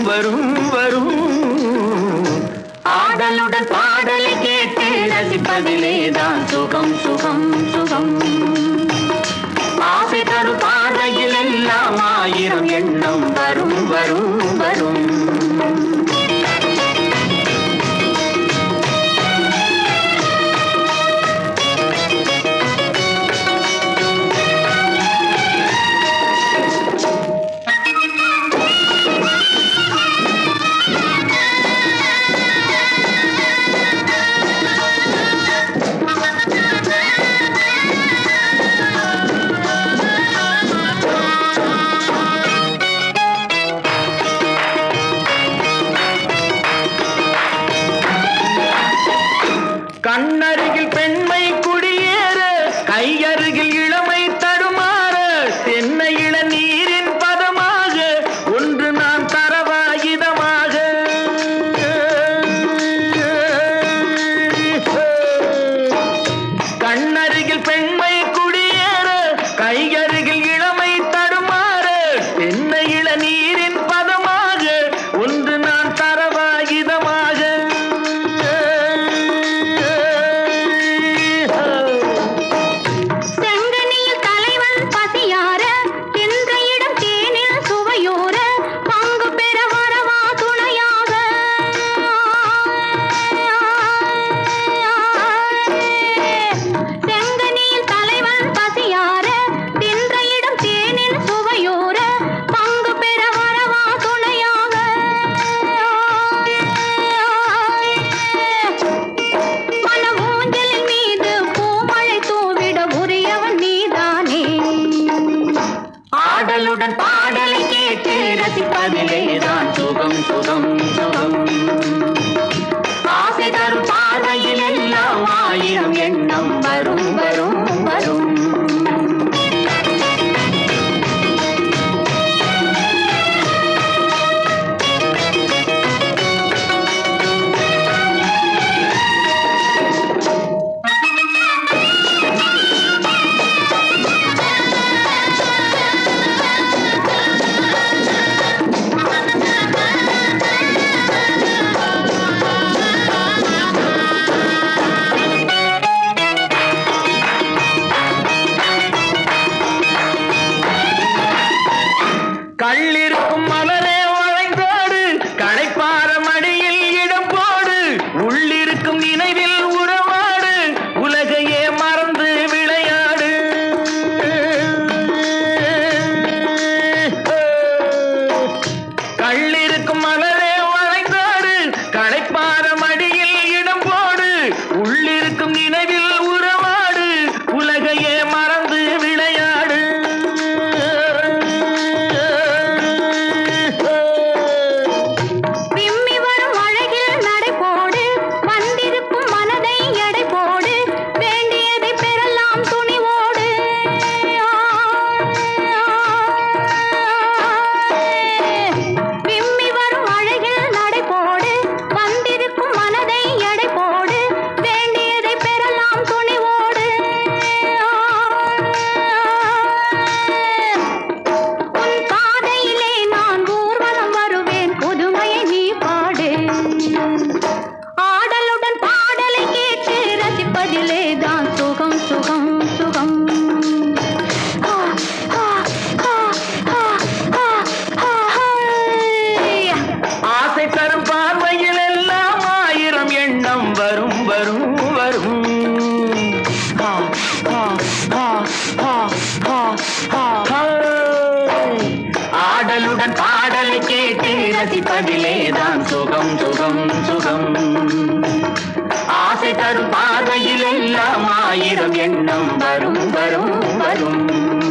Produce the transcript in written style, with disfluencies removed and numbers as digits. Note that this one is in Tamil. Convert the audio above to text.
வரும் வரும் ஆடலுடன் பாடலை கேட்டு ரசிப்பதிலேதான் சுகம் சுகம் சுகம். ஆசை தரும் பாதையில் எல்லாம் ஆயிரம் எண்ணம் வரும் வரும் வரும். கண்ணருகில் பெண்மை குடியேற கையருகில் இளமை தடுமாற தென்னை இள நீரின் பதமாக ஒன்று நான் தரவாயுதமாக. கண்ணருகில் பெண்மை குடியேற கையருகில் இளமை தடுமாற தென்னை இள நீரின் பதமாக ஒன்று நான் தரவாயுதமாக. ஆடலுடன் பாடலை கேட்டு ரசிப்பதிலேதான் சுகம் சுகம் சுகம். ஆசை தரும் பாதையில் எல்லாம் ஆயிரம் எண்ணம் வரும் வரும் வரும். கள்ளிருக்கும் மலரே வளைந்தோடு களைப்பார மடியில் இடம் போடு உள்ளிருக்கும் நினைவில் உறவாடு உலகையே மறந்து விளையாடு. கள்ளிருக்கும் மலரே வளைந்தோடு களைப்பார மடியில் இடம் போடு உள்ளிருக்கும் நினைவில் உறவாடு உலகையே மறந்து விளையாடு. வரும் வரும் வரும். ஆடலுடன் பாடலை கேட்டு ரசிப்பதிலேதான் சுகம் சுகம் சுகம். ஆசை தரும் பாதையில் எல்லாம் ஆயிரம் எண்ணம் வரும் வரும் வரும்.